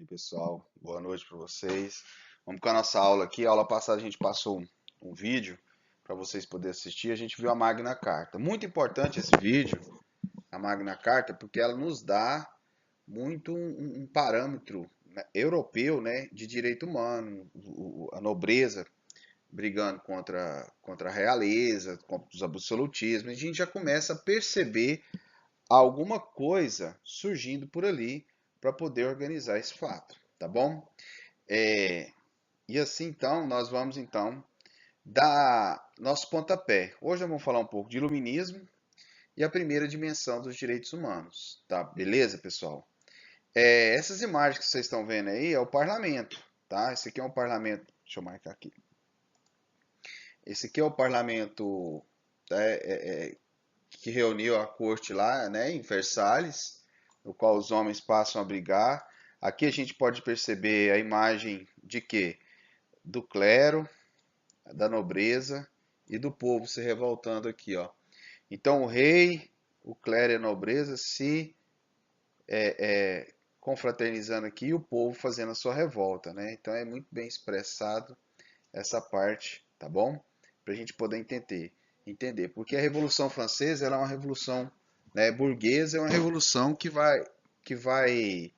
E pessoal, boa noite para vocês. Vamos com a nossa aula aqui. A aula passada a gente passou um vídeo para vocês poderem assistir. A gente viu a Magna Carta. Muito importante esse vídeo, a Magna Carta, porque ela nos dá muito um parâmetro, né, europeu, né, de direito humano, a nobreza brigando contra a realeza, contra os absolutismos. A gente já começa a perceber alguma coisa surgindo por ali para poder organizar esse fato, tá bom? E assim então, nós vamos então dar nosso pontapé. Hoje nós vamos falar um pouco de iluminismo e a primeira dimensão dos direitos humanos, tá? Beleza, pessoal? Essas imagens que vocês estão vendo aí é o parlamento, tá? Esse aqui é um parlamento, deixa eu marcar aqui. Esse aqui é o parlamento que reuniu a corte lá, né, em Versalhes, no qual os homens passam a brigar. Aqui a gente pode perceber a imagem de quê? Do clero, da nobreza e do povo se revoltando aqui, ó. Então o rei, o clero e a nobreza se confraternizando aqui e o povo fazendo a sua revolta, né? Então é muito bem expressado essa parte, tá bom? Para a gente poder entender. Porque a Revolução Francesa ela é uma revolução, né, burguesa, é uma revolução que vai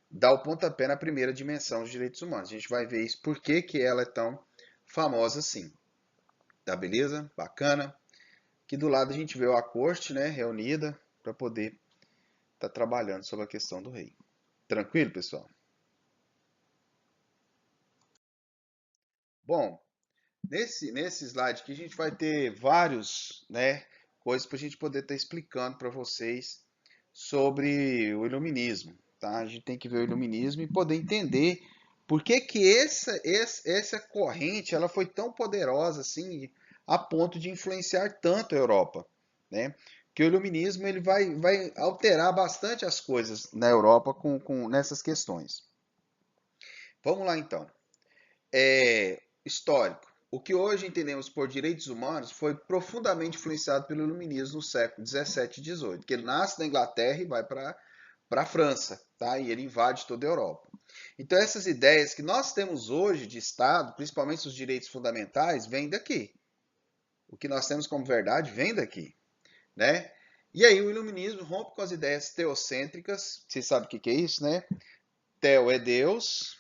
dar o pontapé na primeira dimensão dos direitos humanos. A gente vai ver isso, por que ela é tão famosa assim. Tá beleza? Bacana. Aqui do lado a gente vê a corte, né, reunida para poder estar trabalhando sobre a questão do rei. Tranquilo, pessoal? Bom, nesse slide aqui a gente vai ter vários, né, coisas para a gente poder estar explicando para vocês sobre o iluminismo, tá? A gente tem que ver o iluminismo e poder entender por que essa corrente ela foi tão poderosa assim a ponto de influenciar tanto a Europa, né? Que o iluminismo ele vai alterar bastante as coisas na Europa nessas questões. Vamos lá então. Histórico. O que hoje entendemos por direitos humanos foi profundamente influenciado pelo iluminismo no século 17 e 18, que ele nasce na Inglaterra e vai para a França, tá? E ele invade toda a Europa. Então essas ideias que nós temos hoje de Estado, principalmente os direitos fundamentais, vêm daqui. O que nós temos como verdade vem daqui, né? E aí o iluminismo rompe com as ideias teocêntricas. Você sabe o que é isso, né? Teo é Deus,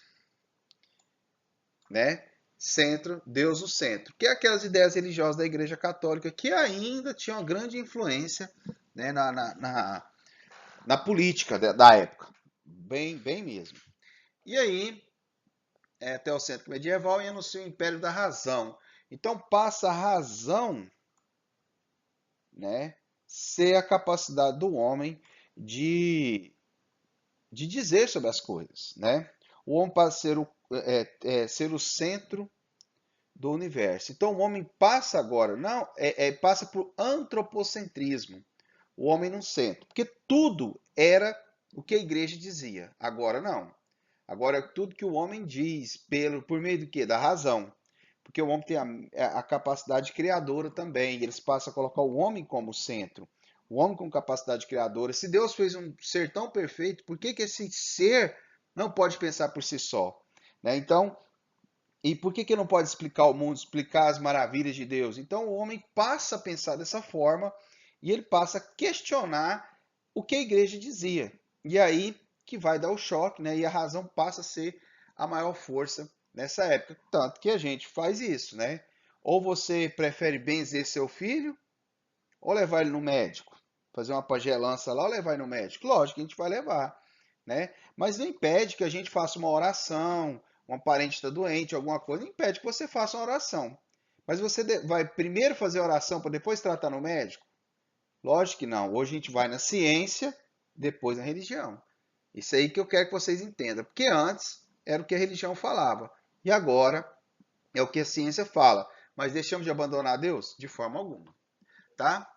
né? Centro, Deus no centro, que é aquelas ideias religiosas da Igreja Católica que ainda tinham uma grande influência, né, na política da época, bem mesmo. E aí, até o centro medieval e anuncia o Império da Razão. Então passa a razão, né, ser a capacidade do homem de, de dizer sobre as coisas, né? O homem passa a ser o centro do universo. Então o homem passa agora, não, passa por antropocentrismo. O homem no centro, porque tudo era o que a igreja dizia. Agora não. Agora é tudo que o homem diz por meio do quê? Da razão. Porque o homem tem a capacidade criadora também. Eles passam a colocar o homem como centro. O homem com capacidade criadora. Se Deus fez um ser tão perfeito, por que esse ser não pode pensar por si só? Né? Então, e por que não pode explicar o mundo, explicar as maravilhas de Deus? Então o homem passa a pensar dessa forma e ele passa a questionar o que a igreja dizia. E aí que vai dar o choque, né? E a razão passa a ser a maior força nessa época. Tanto que a gente faz isso, né? Ou você prefere benzer seu filho, ou levar ele no médico. Fazer uma pagelança lá ou levar ele no médico. Lógico que a gente vai levar, né? Mas não impede que a gente faça uma oração, um parente está doente, alguma coisa, não impede que você faça uma oração. Mas você vai primeiro fazer a oração para depois tratar no médico? Lógico que não. Hoje a gente vai na ciência, depois na religião. Isso aí que eu quero que vocês entendam. Porque antes era o que a religião falava. E agora é o que a ciência fala. Mas deixamos de abandonar Deus? De forma alguma. Tá?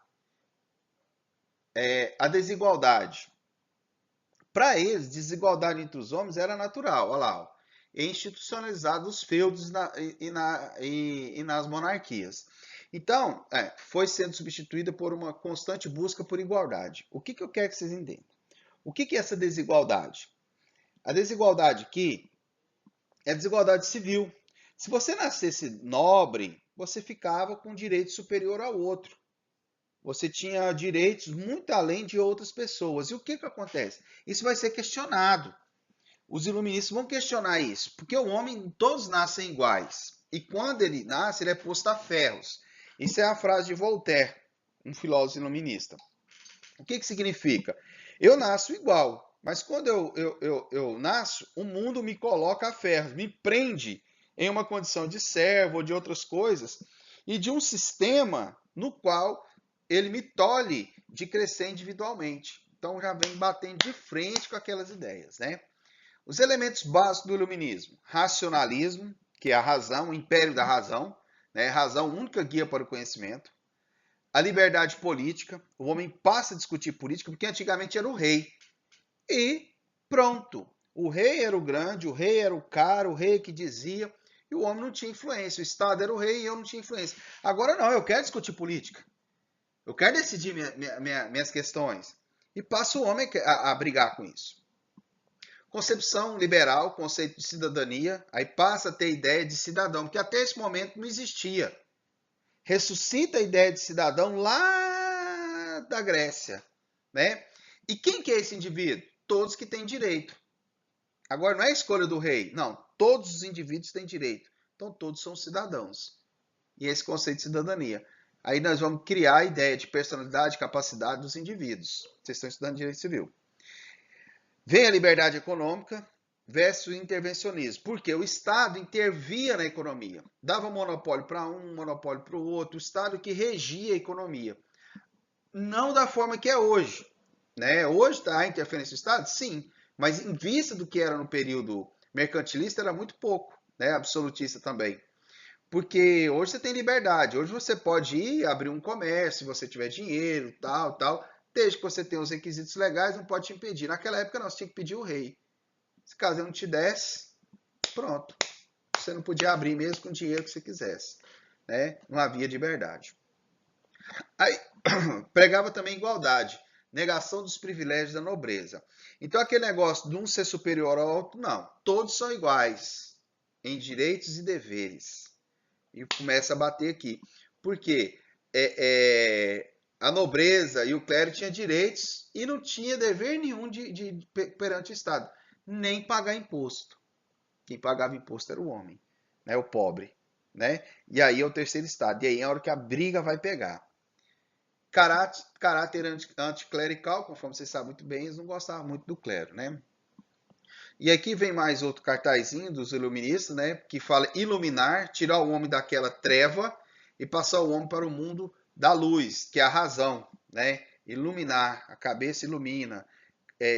A desigualdade. Para eles, desigualdade entre os homens era natural. Olha lá. Ó. E institucionalizado os feudos e nas monarquias. Então, foi sendo substituída por uma constante busca por igualdade. O que eu quero que vocês entendam? O que é essa desigualdade? A desigualdade aqui é a desigualdade civil. Se você nascesse nobre, você ficava com um direito superior ao outro. Você tinha direitos muito além de outras pessoas. E o que acontece? Isso vai ser questionado. Os iluministas vão questionar isso, porque o homem, todos nascem iguais. E quando ele nasce, ele é posto a ferros. Isso é a frase de Voltaire, um filósofo iluminista. O que significa? Eu nasço igual, mas quando eu nasço, o mundo me coloca a ferros, me prende em uma condição de servo ou de outras coisas, e de um sistema no qual ele me tolhe de crescer individualmente. Então já vem batendo de frente com aquelas ideias, né? Os elementos básicos do iluminismo: racionalismo, que é a razão, o império da razão, né? Razão, única guia para o conhecimento. A liberdade política, o homem passa a discutir política porque antigamente era o rei. E pronto. O rei era o grande, o rei era o cara, o rei que dizia, e o homem não tinha influência. O Estado era o rei e eu não tinha influência. Agora não, eu quero discutir política. Eu quero decidir minhas questões. E passa o homem a brigar com isso. Concepção liberal, conceito de cidadania, aí passa a ter ideia de cidadão, que até esse momento não existia. Ressuscita a ideia de cidadão lá da Grécia, né? E quem que é esse indivíduo? Todos que têm direito. Agora não é a escolha do rei, não. Todos os indivíduos têm direito. Então todos são cidadãos. E esse conceito de cidadania. Aí nós vamos criar a ideia de personalidade e capacidade dos indivíduos. Vocês estão estudando direito civil. Vem a liberdade econômica versus o intervencionismo. Porque o Estado intervia na economia. Dava monopólio para um, monopólio para o outro. O Estado que regia a economia. Não da forma que é hoje. Né? Hoje está a interferência do Estado? Sim. Mas em vista do que era no período mercantilista, era muito pouco. Né? Absolutista também. Porque hoje você tem liberdade. Hoje você pode ir abrir um comércio, se você tiver dinheiro, tal, tal. Desde que você tenha os requisitos legais, não pode te impedir. Naquela época, não, você tinha que pedir o rei. Se caso ele não te desse, pronto. Você não podia abrir mesmo com o dinheiro que você quisesse. Né? Não havia liberdade. Aí, pregava também igualdade. Negação dos privilégios da nobreza. Então, aquele negócio de um ser superior ao outro, não. Todos são iguais em direitos e deveres. E começa a bater aqui. Por quê? A nobreza e o clero tinham direitos e não tinha dever nenhum perante o Estado. Nem pagar imposto. Quem pagava imposto era o homem, né? O pobre. Né? E aí é o terceiro estado. E aí é a hora que a briga vai pegar. Caráter anticlerical, conforme vocês sabem muito bem, eles não gostavam muito do clero, né? E aqui vem mais outro cartazinho dos iluministas, né? Que fala iluminar, tirar o homem daquela treva e passar o homem para o mundo da luz, que é a razão, né? Iluminar, a cabeça ilumina.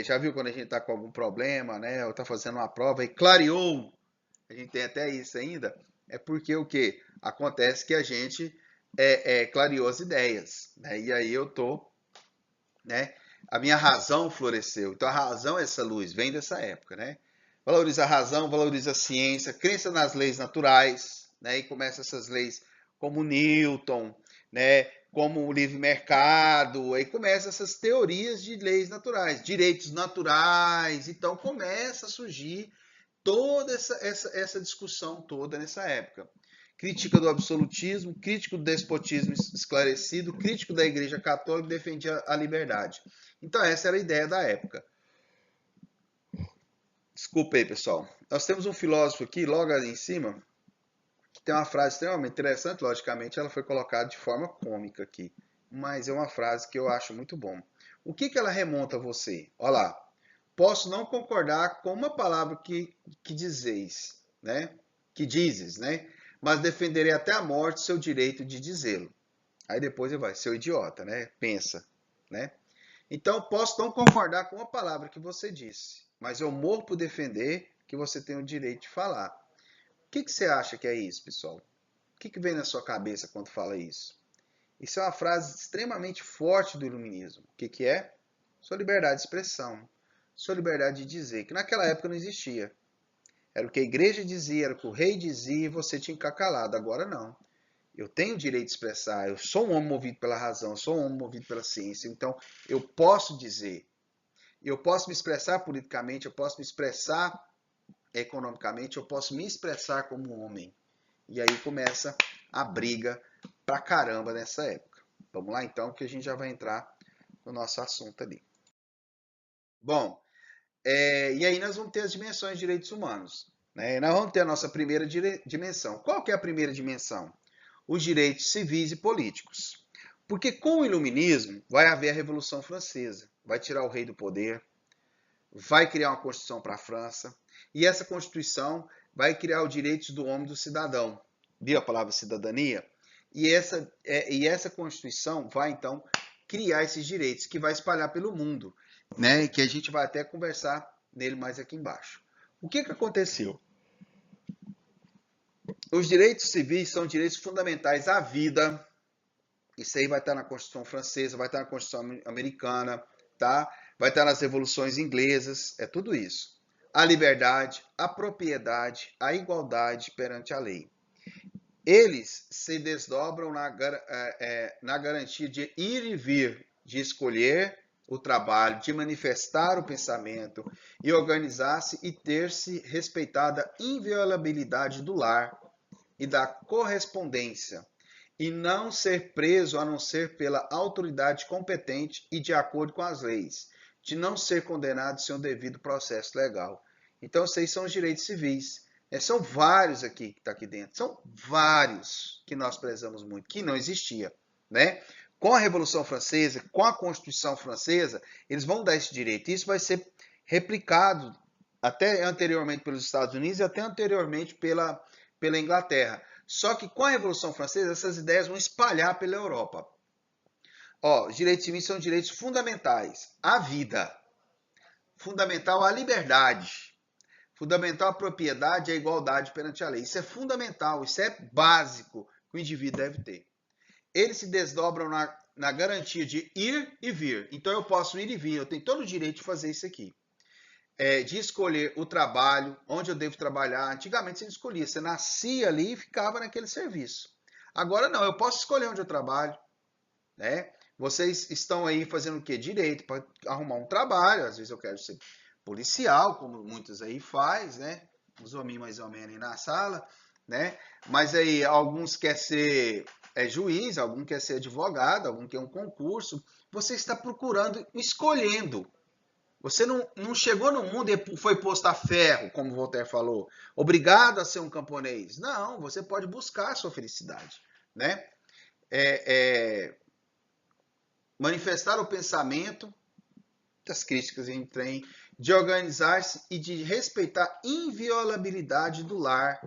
Já viu quando a gente está com algum problema, né? Ou está fazendo uma prova e clareou, a gente tem até isso ainda, é porque o que? Acontece que a gente clareou as ideias, né? E aí eu tô, né? A minha razão floresceu. Então a razão é essa luz, vem dessa época, né? Valoriza a razão, valoriza a ciência, crença nas leis naturais, né? E começa essas leis como Newton, né? Como o livre mercado, aí começa essas teorias de leis naturais, direitos naturais, então começa a surgir toda essa discussão toda nessa época. Crítica do absolutismo, crítico do despotismo esclarecido, crítico da Igreja Católica, defendia a liberdade. Então essa era a ideia da época. Desculpa aí, pessoal. Nós temos um filósofo aqui, logo ali em cima, que tem uma frase extremamente interessante. Logicamente, ela foi colocada de forma cômica aqui, mas é uma frase que eu acho muito bom. O que ela remonta a você? Olha lá. Posso não concordar com uma palavra que dizeis, né? Que dizes, né? Mas defenderei até a morte seu direito de dizê-lo. Aí depois ele vai, seu idiota, né? Pensa, né? Então, posso não concordar com uma palavra que você disse, mas eu morro por defender que você tem o direito de falar. O que você acha que é isso, pessoal? O que vem na sua cabeça quando fala isso? Isso é uma frase extremamente forte do iluminismo. O que é? Sua liberdade de expressão. Sua liberdade de dizer, que naquela época não existia. Era o que a igreja dizia, era o que o rei dizia e você tinha que ficar calado. Agora não. Eu tenho o direito de expressar, eu sou um homem movido pela razão, eu sou um homem movido pela ciência, então eu posso dizer. Eu posso me expressar politicamente, eu posso me expressar economicamente, eu posso me expressar como homem. E aí começa a briga pra caramba nessa época. Vamos lá então, que a gente já vai entrar no nosso assunto ali. Bom, e aí nós vamos ter as dimensões de direitos humanos. Né? Nós vamos ter a nossa primeira dimensão. Qual que é a primeira dimensão? Os direitos civis e políticos. Porque com o iluminismo vai haver a Revolução Francesa. Vai tirar o rei do poder, vai criar uma Constituição para a França, e essa Constituição vai criar os direitos do homem e do cidadão. Viu a palavra cidadania? E essa Constituição vai, então, criar esses direitos, que vai espalhar pelo mundo, né? E que a gente vai até conversar nele mais aqui embaixo. O que aconteceu? Os direitos civis são direitos fundamentais à vida. Isso aí vai estar na Constituição Francesa, vai estar na Constituição Americana, tá? Vai estar nas revoluções inglesas, é tudo isso. A liberdade, a propriedade, a igualdade perante a lei. Eles se desdobram na garantia de ir e vir, de escolher o trabalho, de manifestar o pensamento e organizar-se e ter-se respeitada a inviolabilidade do lar e da correspondência, e não ser preso a não ser pela autoridade competente e de acordo com as leis, de não ser condenado sem o devido processo legal. Então, esses são os direitos civis. São vários aqui que está aqui dentro. São vários que nós prezamos muito, que não existia. Né? Com a Revolução Francesa, com a Constituição Francesa, eles vão dar esse direito. Isso vai ser replicado até anteriormente pelos Estados Unidos e até anteriormente pela Inglaterra. Só que com a Revolução Francesa, essas ideias vão espalhar pela Europa. Ó, os direitos civis são direitos fundamentais à vida, fundamental à liberdade, fundamental à propriedade e à igualdade perante a lei. Isso é fundamental, isso é básico que o indivíduo deve ter. Eles se desdobram na garantia de ir e vir. Então eu posso ir e vir, eu tenho todo o direito de fazer isso aqui. De escolher o trabalho, onde eu devo trabalhar. Antigamente você não escolhia, você nascia ali e ficava naquele serviço. Agora não, eu posso escolher onde eu trabalho. Né? Vocês estão aí fazendo o quê? Direito para arrumar um trabalho. Às vezes eu quero ser policial, como muitos aí faz, né? Os homens mais ou menos aí na sala, né? Mas aí alguns querem ser juiz, algum quer ser advogado, algum quer um concurso. Você está procurando, escolhendo. Você não chegou no mundo e foi posto a ferro, como Voltaire falou, obrigado a ser um camponês. Não, você pode buscar a sua felicidade, né? Manifestar o pensamento, das críticas a gente tem, de organizar-se e de respeitar a inviolabilidade do lar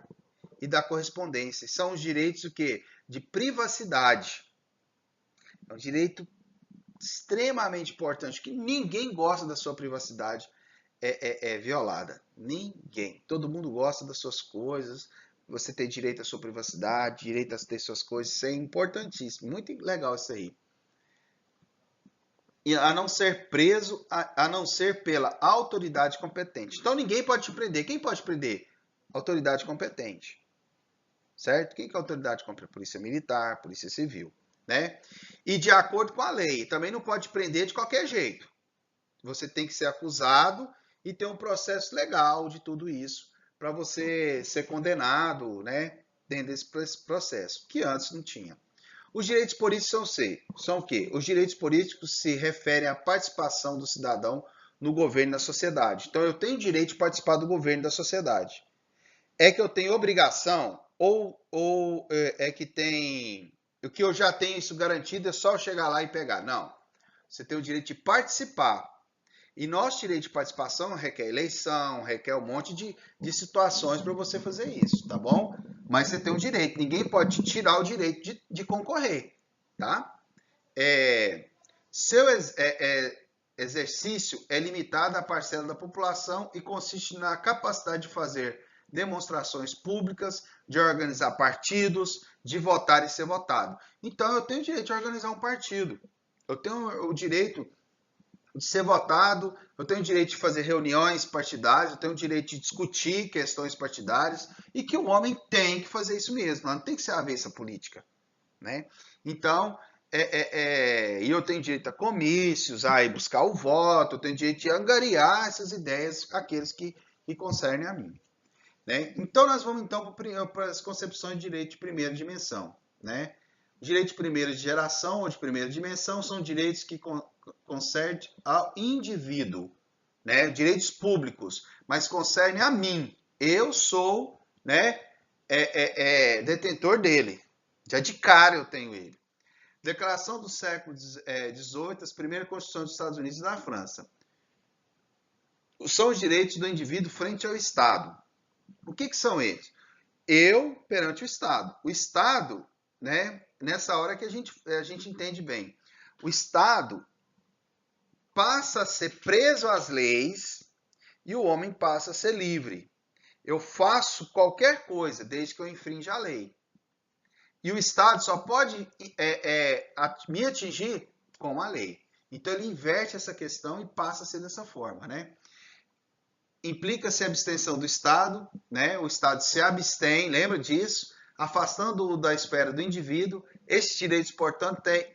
e da correspondência. São os direitos o quê? De privacidade. É um direito extremamente importante, que ninguém gosta da sua privacidade violada. Ninguém. Todo mundo gosta das suas coisas. Você tem direito à sua privacidade, direito a ter suas coisas. Isso é importantíssimo. Muito legal isso aí. E a não ser preso, a não ser pela autoridade competente. Então ninguém pode te prender. Quem pode prender? Autoridade competente. Certo? Quem que é a autoridade competente? Polícia Militar, Polícia Civil. Né? E de acordo com a lei. Também não pode prender de qualquer jeito. Você tem que ser acusado e ter um processo legal de tudo isso para você ser condenado, né, dentro desse processo, que antes não tinha. Os direitos políticos são o quê? Os direitos políticos se referem à participação do cidadão no governo da sociedade. Então eu tenho direito de participar do governo da sociedade. É que eu tenho obrigação ou é que tem... O que eu já tenho isso garantido é só eu chegar lá e pegar. Não. Você tem o direito de participar. E nosso direito de participação requer eleição, requer um monte de situações para você fazer isso, tá bom? Mas você tem um direito, ninguém pode te tirar o direito de concorrer, tá? Seu exercício é limitado à parcela da população e consiste na capacidade de fazer demonstrações públicas, de organizar partidos, de votar e ser votado. Então eu tenho o direito de organizar um partido, eu tenho o direito de ser votado, eu tenho o direito de fazer reuniões partidárias, eu tenho o direito de discutir questões partidárias, e que o homem tem que fazer isso mesmo, não tem que ser avessa política, né? Então, e eu tenho direito a comícios, a ir buscar o voto, eu tenho direito de angariar essas ideias, aqueles que concernem a mim. Né? Então, nós vamos então para as concepções de direito de primeira dimensão. Né? Direito de primeira geração ou de primeira dimensão são direitos que concernem ao indivíduo, né? Direitos públicos, mas concernem a mim. Eu sou, né, detentor dele. Já de cara eu tenho ele. Declaração do século XVIII, as primeiras constituições dos Estados Unidos e da França. São os direitos do indivíduo frente ao Estado. O que são eles? Eu perante o Estado. O Estado, né, nessa hora que a gente entende bem. O Estado passa a ser preso às leis e o homem passa a ser livre. Eu faço qualquer coisa desde que eu infrinja a lei. E o Estado só pode me atingir com a lei. Então ele inverte essa questão e passa a ser dessa forma, né? Implica-se a abstenção do Estado, né? O Estado se abstém, lembra disso, afastando-o da esfera do indivíduo. Estes direitos, portanto, têm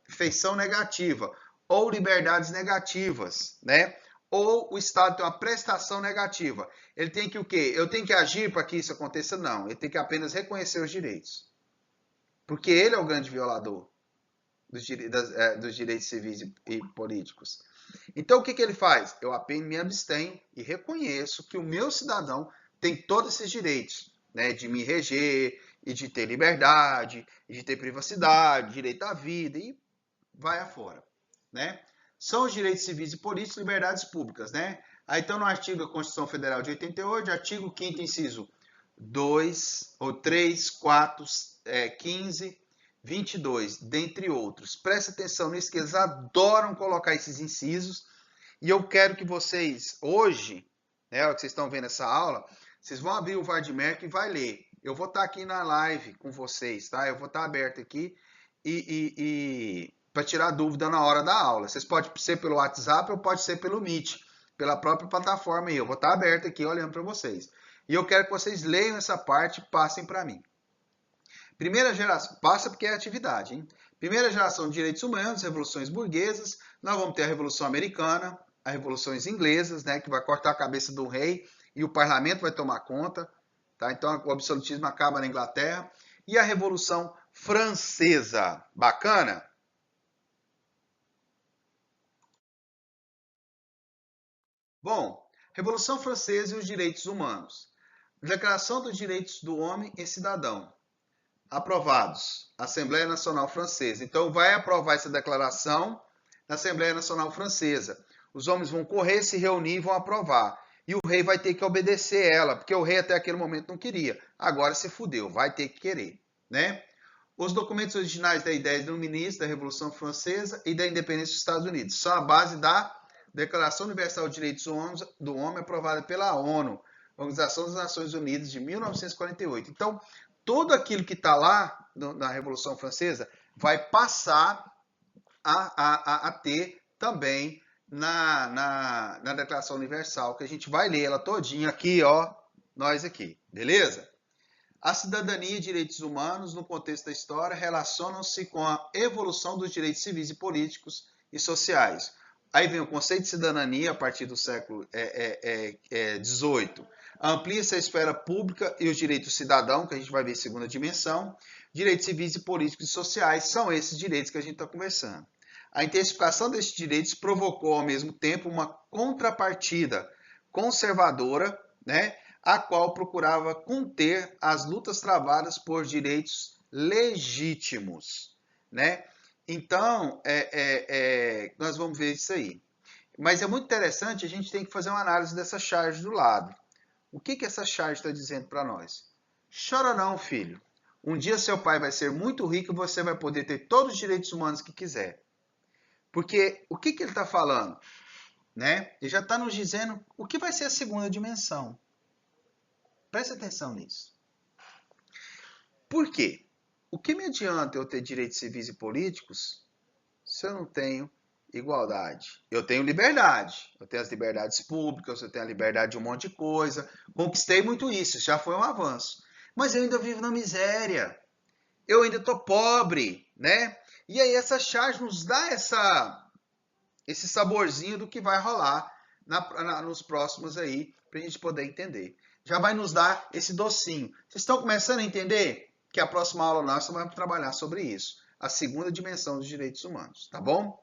feição negativa ou liberdades negativas, né? Ou o Estado tem uma prestação negativa. Ele tem que o quê? Eu tenho que agir para que isso aconteça? Não. Ele tem que apenas reconhecer os direitos. Porque ele é o grande violador dos direitos civis e políticos. Então, o que ele faz? Eu apenas me abstenho e reconheço que o meu cidadão tem todos esses direitos, né? De me reger, e de ter liberdade, e de ter privacidade, direito à vida, e vai afora, né? São os direitos civis e políticos, liberdades públicas, né? Aí, então, no artigo da Constituição Federal de 88, artigo 5º, inciso 2, ou 3, 4, 15, 22, dentre outros. Presta atenção nisso, que eles adoram colocar esses incisos. E eu quero que vocês, hoje, né, que vocês estão vendo essa aula, vocês vão abrir o Vardmerk e vai ler. Eu vou estar aqui na live com vocês, tá? Eu vou estar aberto aqui e para tirar dúvida na hora da aula. Vocês podem ser pelo WhatsApp ou pode ser pelo Meet, pela própria plataforma aí. Eu vou estar aberto aqui olhando para vocês. E eu quero que vocês leiam essa parte e passem para mim. Primeira geração, passa porque é atividade, hein? Primeira geração de direitos humanos, revoluções burguesas. Nós vamos ter a Revolução Americana, as revoluções inglesas, né, que vai cortar a cabeça do rei e o parlamento vai tomar conta. Tá? Então o absolutismo acaba na Inglaterra. E a Revolução Francesa. Bacana? Bom, Revolução Francesa e os direitos humanos. Declaração dos Direitos do Homem e Cidadão. Aprovados. Assembleia Nacional Francesa. Então, vai aprovar essa declaração na Assembleia Nacional Francesa. Os homens vão correr, se reunir e vão aprovar. E o rei vai ter que obedecer ela, porque o rei até aquele momento não queria. Agora se fudeu, vai ter que querer, né? Os documentos originais da ideia do ministro da Revolução Francesa e da independência dos Estados Unidos são a base da Declaração Universal de Direitos do Homem aprovada pela ONU, Organização das Nações Unidas, de 1948. Então, tudo aquilo que está lá na Revolução Francesa vai passar a ter também na Declaração Universal, que a gente vai ler ela todinha aqui, ó, nós aqui, beleza? A cidadania e direitos humanos, no contexto da história, relacionam-se com a evolução dos direitos civis e políticos e sociais. Aí vem o conceito de cidadania a partir do século XVIII. Amplia-se a esfera pública e os direitos do cidadão, que a gente vai ver em segunda dimensão. Direitos civis e políticos e sociais são esses direitos que a gente está conversando. A intensificação desses direitos provocou, ao mesmo tempo, uma contrapartida conservadora, né, a qual procurava conter as lutas travadas por direitos legítimos, né? Então, nós vamos ver isso aí. Mas é muito interessante, a gente tem que fazer uma análise dessa charge do lado. O que essa charge está dizendo para nós? Chora não, filho. Um dia seu pai vai ser muito rico e você vai poder ter todos os direitos humanos que quiser. Porque o que ele está falando? Né? Ele já está nos dizendo o que vai ser a segunda dimensão. Preste atenção nisso. Por quê? O que me adianta eu ter direitos civis e políticos se eu não tenho igualdade? Eu tenho liberdade. Eu tenho as liberdades públicas, eu tenho a liberdade de um monte de coisa. Conquistei muito isso, já foi um avanço. Mas eu ainda vivo na miséria. eu ainda estou pobre, né? E aí essa charge nos dá esse saborzinho do que vai rolar nos próximos aí, para a gente poder entender. Já vai nos dar esse docinho. Vocês estão começando a entender que a próxima aula nós vamos trabalhar sobre isso, a segunda dimensão dos direitos humanos, tá bom?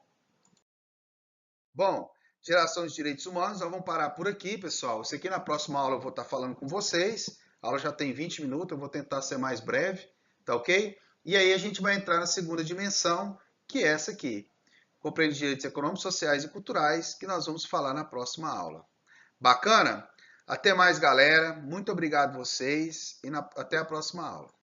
Bom, geração de direitos humanos, nós vamos parar por aqui, pessoal. Isso aqui na próxima aula eu vou estar falando com vocês. A aula já tem 20 minutos, eu vou tentar ser mais breve, tá ok? E aí a gente vai entrar na segunda dimensão, que é essa aqui. Compreende direitos econômicos, sociais e culturais, que nós vamos falar na próxima aula. Bacana? Até mais, galera. Muito obrigado a vocês e até a próxima aula.